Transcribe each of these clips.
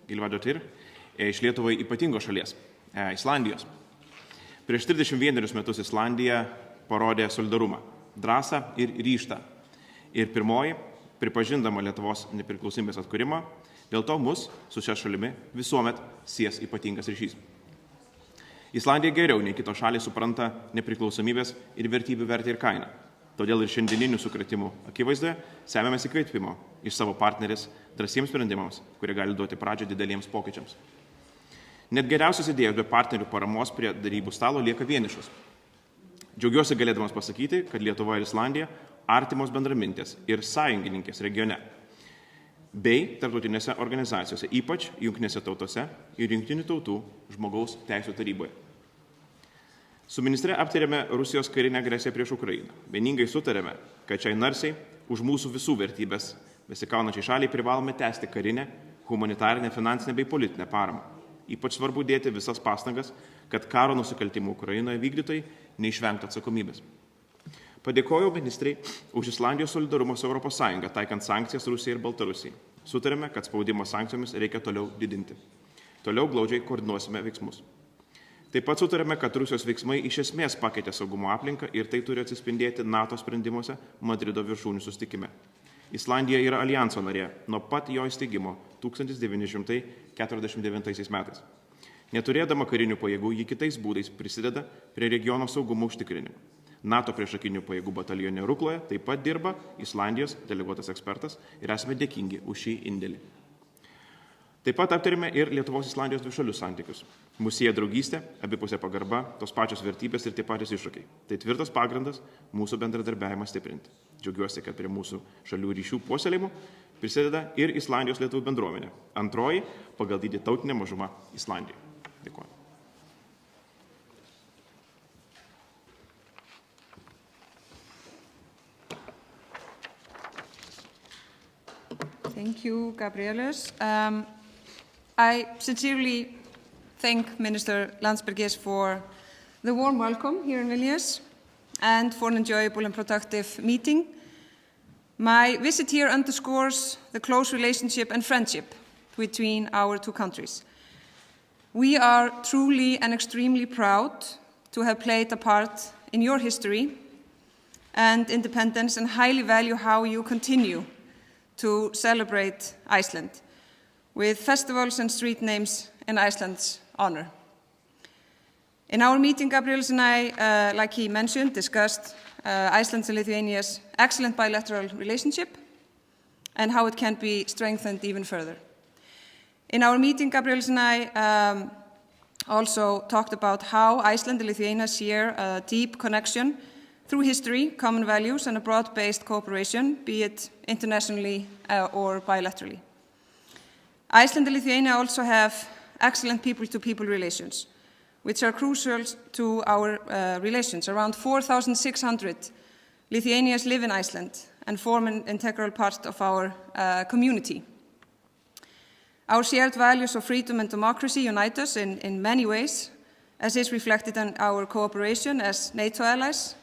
Gylfadóttir iš Lietuvai ypatingos šalies – Islandijos. Prieš 31 metus Islandija parodė solidarumą, drąsą ir ryžtą. Ir pirmoji, pripažindama Lietuvos nepriklausomybės atkūrimą, dėl to mus su šia šalimi visuomet sies ypatingas ryšys. Islandija geriau nei kitos šalys supranta nepriklausomybės ir vertybių vertę ir kainą. Todėl ir šiandieninių sukratimų akivaizdoje semiamės įkvėpimo iš savo partnerės drąsiems sprendimams, kurie gali duoti pradžią dideliems pokyčiams. Net geriausios idėjos be partnerių paramos prie darybų stalo lieka vienišos. Džiaugiuosi galėdamas pasakyti, kad Lietuva ir Islandija artimos bendramintės ir sąjungininkės regione, bei tarptautinėse organizacijose, ypač Jungtinėse tautose ir Jungtinių tautų žmogaus teisių taryboje. Su ministre aptarėme Rusijos karinę agresiją prieš Ukrainą. Vieningai sutarėme, kad šiai narsiai už mūsų visų vertybės besikaunačiai šaliai privalome tęsti karinę, humanitarinę, finansinę bei politinę paramą. Ypač svarbu dėti visas pastangas, kad karo nusikaltimų Ukrainoje vykdytojai neišvengtų atsakomybės. Padėkojau ministrei už Islandijos solidarumą su ES, taikant sankcijas Rusijai ir Baltarusijai. Sutarėme, kad spaudimo sankcijomis reikia toliau didinti. Toliau glaudžiai koordinuosime veiksmus. Taip pat sutarėme, kad Rusijos veiksmai iš esmės pakeitė saugumo aplinką ir tai turi atsispindėti NATO sprendimuose Madrido viršūnių susitikime. Islandija yra alijanso narė nuo pat jo įsteigimo 1949 metais. Neturėdama karinių pajėgų, ji kitais būdais prisideda prie regiono saugumo užtikrinimo. NATO priešakinių pajėgų batalione Rukloje taip pat dirba Islandijos deleguotas ekspertas ir esame dėkingi už šį indėlį. Taip pat aptarėme ir Lietuvos-Islandijos dvišalius santykius. Mūsų sieja draugystė, abipusė pagarba, tos pačios vertybės ir tie patys iššūkiai. Tai tvirtas pagrindas mūsų bendradarbiavimą stiprinti. Džiaugiuosi, kad prie mūsų šalių ryšių puoselėjimų prisideda ir Islandijos lietuvių bendruomenė. Antroji pagal dydį tautinė mažuma Islandijoje. Dėkuoju. Thank you, Gabrielius. I sincerely thank Minister Landsbergis for the warm welcome here in Vilnius and for an enjoyable and productive meeting. My visit here underscores the close relationship and friendship between our two countries. We are truly and extremely proud to have played a part in your history and independence and highly value how you continue to celebrate Iceland with festivals and street names in Iceland's honor. In our meeting, Gabrielius and I, like he mentioned, discussed Iceland's and Lithuania's excellent bilateral relationship and how it can be strengthened even further. In our meeting, Gabrielius and I also talked about how Iceland and Lithuania share a deep connection through history, common values, and a broad-based cooperation, be it internationally or bilaterally. Iceland and Lithuania also have excellent people-to-people relations, which are crucial to our relations. Around 4,600 Lithuanians live in Iceland and form an integral part of our community. Our shared values of freedom and democracy unite us in many ways, as is reflected in our cooperation as NATO allies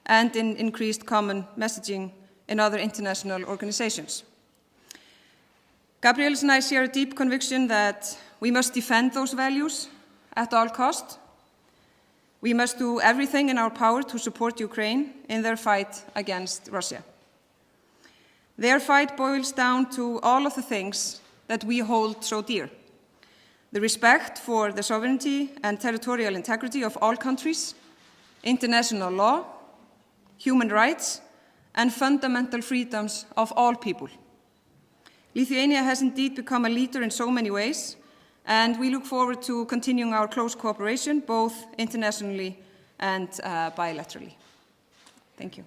and in increased common messaging in other international organizations. Gabrielius and I share a deep conviction that we must defend those values at all costs. We must do everything in our power to support Ukraine in their fight against Russia. Their fight boils down to all of the things that we hold so dear: the respect for the sovereignty and territorial integrity of all countries, international law, human rights, and fundamental freedoms of all people. Lithuania has indeed become a leader in so many ways, and we look forward to continuing our close cooperation, both internationally and bilaterally. Thank you.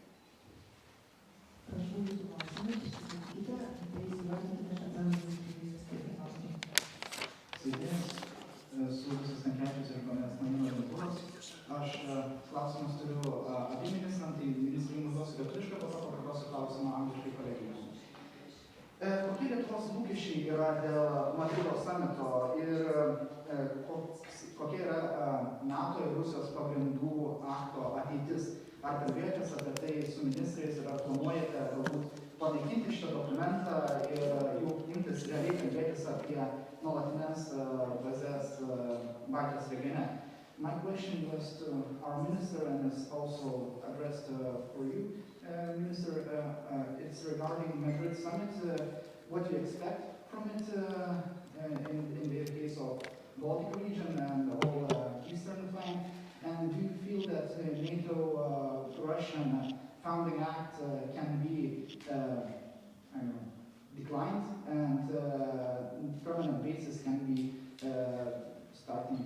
Aš klausimus turiu abiem ministram, tai ministrai užduosiu lietuviškai, po to pakartosiu klausimą angliškai kolegijos. Kokie Lietuvos lūkesčiai yra dėl Madrido samito ir kokia yra NATO ir Rusijos pagrindų akto ateitis? Ar kalbėjotės apie tai su ministrais ir ar planuojate galbūt panaikinti šitą dokumentą ir jau imtis realiai kalbėtis apie nuolatinės karinės bazės Baltijos regione. My question was to our minister and is also addressed for you, Minister. It's regarding Madrid summit. What do you expect from it in the case of Baltic region and the whole eastern flank? And do you feel that NATO-Russian founding act can be declined and permanent basis can be starting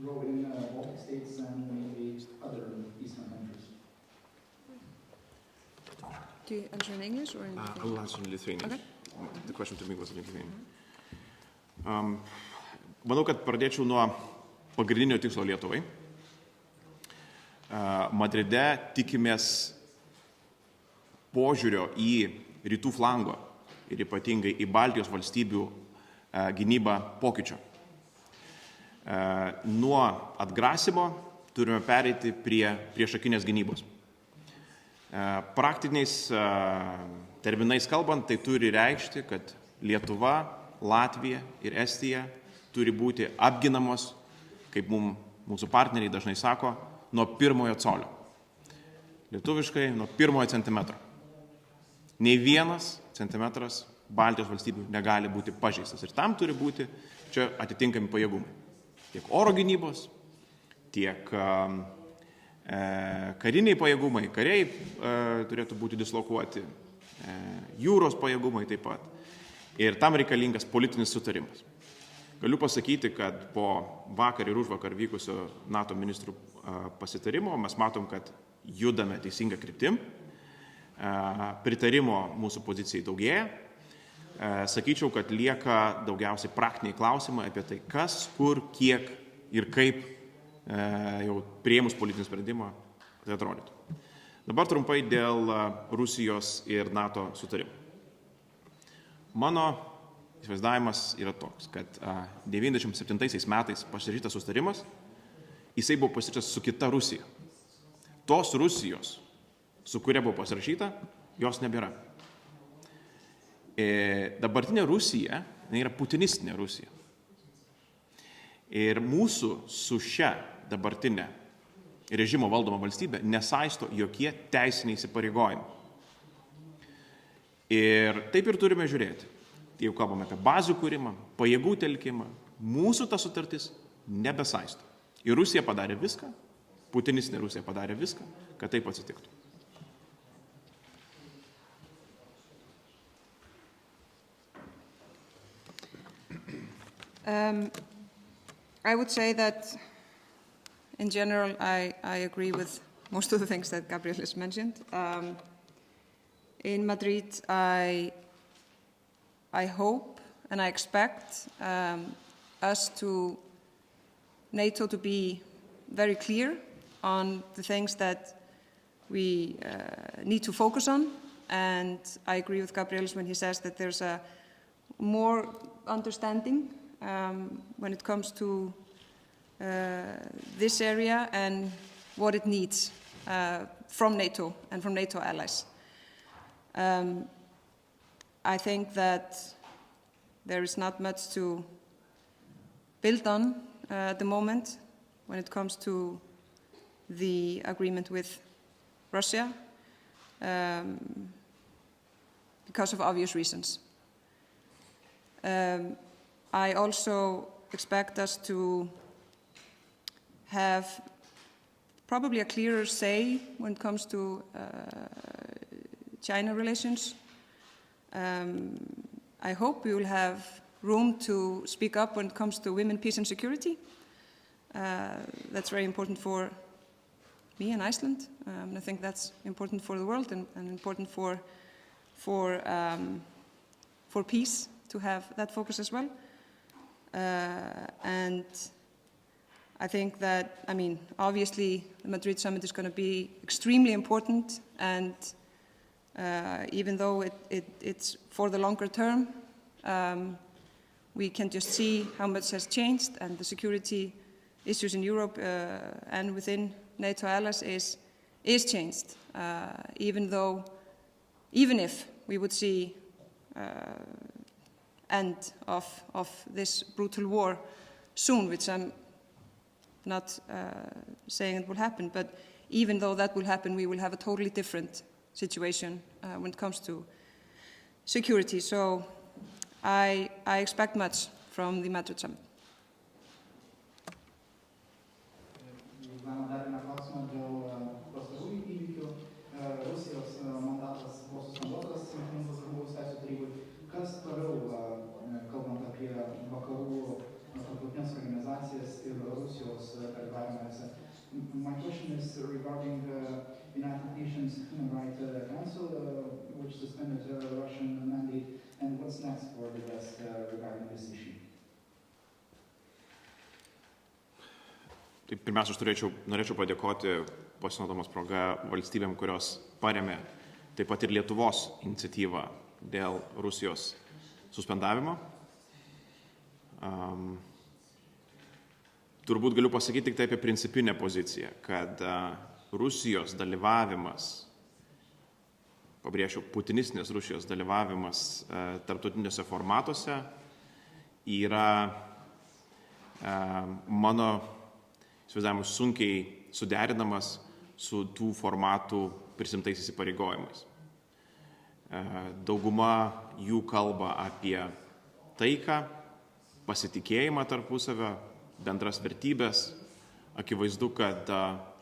grow in Baltic states and maybe other eastern countries? Do you answer in English or in Lithuanian? I'll answer in Lithuanian. Okay. The question to me was in Lithuanian. Manau, kad pradėčiau nuo pagrindinio tikslo Lietuvai. Madride tikimės požiūrio į rytų flango ir ypatingai į Baltijos valstybių gynybą pokyčio. Nuo atgrasimo turime pereiti prie priešakinės gynybos. Praktiniais terminais kalbant, tai turi reikšti, kad Lietuva, Latvija ir Estija turi būti apginamos, kaip mūsų partneriai dažnai sako, nuo pirmojo colio. Lietuviškai nuo pirmojo centimetro. Nei vienas centimetras Baltijos valstybių negali būti pažeistas. Ir tam turi būti čia atitinkami pajėgumai. Tiek oro gynybos, tiek kariniai pajėgumai, kariai turėtų būti dislokuoti, jūros pajėgumai taip pat. Ir tam reikalingas politinis sutarimas. Galiu pasakyti, kad po vakar ir užvakar vykusio NATO ministrų pasitarimo mes matom, kad judame teisingą kryptim. Pritarimo mūsų pozicijai daugėja. Sakyčiau, kad lieka daugiausiai praktiniai klausimai apie tai, kas, kur, kiek ir kaip jau priėmus politinį sprendimą tai atrodytų. Dabar trumpai dėl Rusijos ir NATO sutarimo. Mano įsivaizdavimas yra toks, kad 97 metais pasirašytas sutarimas, jisai buvo pasirašytas su kita Rusija. Tos Rusijos, su kuria buvo pasirašyta, jos nebėra. Dabartinė Rusija yra putinistinė Rusija. Ir mūsų su šia dabartinė režimo valdoma valstybė nesaisto jokie teisiniai įsipareigojimai. Ir taip ir turime žiūrėti. Jeigu kalbame apie bazių kūrimą, pajėgų telkimą, mūsų ta sutartis nebesaisto. Ir Rusija padarė viską, putinistinė Rusija padarė viską, kad taip atsitiktų. I would say that, in general, I agree with most of the things that Gabrielius mentioned. In Madrid, I hope and I expect NATO to be very clear on the things that we need to focus on. And I agree with Gabrielius when he says that there's a more understanding when it comes to this area and what it needs from NATO and from NATO allies. I think that there is not much to build on at the moment when it comes to the agreement with Russia because of obvious reasons. I also expect us to have probably a clearer say when it comes to China relations. I hope we will have room to speak up when it comes to women, peace and security. That's very important for me and Iceland. I think that's important for the world and important for peace to have that focus as well. And I think that, obviously the Madrid summit is going to be extremely important, and even though it's for the longer term, we can just see how much has changed, and the security issues in Europe and within NATO allies is changed. Even if we would see end of this brutal war soon, which I'm not saying it will happen, but even though that will happen, we will have a totally different situation when it comes to security. So I expect much from the Madrid summit. Dar vieną klausimą dėl pastarųjų įvykių. Rusijos mandatas buvo suspenduotas Jungtinių žmogaus teisių tarybai. Kas toliau, kalbant apie vakarų tarptautinės organizacijas ir Rusijos dalyvavimą juose? My question is regarding the United Nations Human Rights Council, which suspended the Russian mandate, and what's next for the West regarding this issue? Tai pirmiausia, aš norėčiau padėkoti pasinaudodamas proga valstybėm, kurios paremė taip pat ir Lietuvos iniciatyvą dėl Rusijos suspendavimo. Turbūt galiu pasakyti tik tai apie principinę poziciją, kad Rusijos dalyvavimas, pabrėšiu, putinistinės Rusijos dalyvavimas tarptautiniuose formatuose yra mano įsivaizdavimu sunkiai suderinamas su tų formatų prisimtais įsipareigojimais. Dauguma jų kalba apie taiką, pasitikėjimą tarpusavio, bendras vertybės. Akivaizdu, kad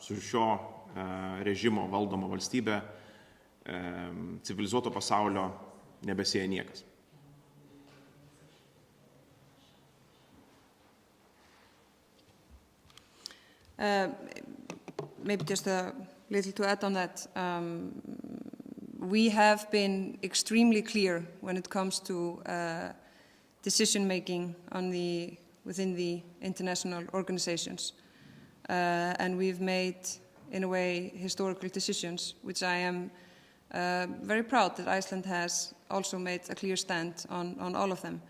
su šio režimo valdoma valstybė civilizuoto pasaulio nebesieja niekas. Maybe just a little to add on that. We have been extremely clear when it comes to decision-making within the international organizations. And we've made, in a way, historical decisions, which I am very proud that Iceland has also made a clear stand on all of them.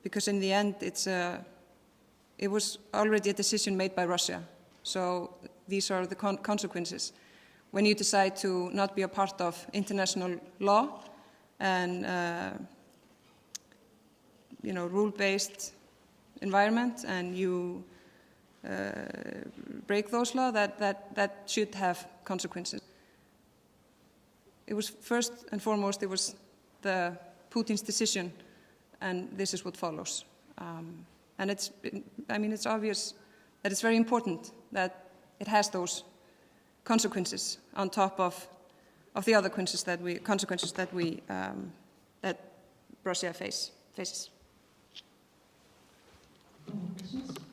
Because in the end, it was already a decision made by Russia. So these are the consequences. When you decide to not be a part of international law and rule-based environment, and you break those laws, that should have consequences. It was first and foremost, it was the Putin's decision, and this is what follows. And it's obvious that it's very important that it has those consequences on top of the other consequences that Russia faces. Questions?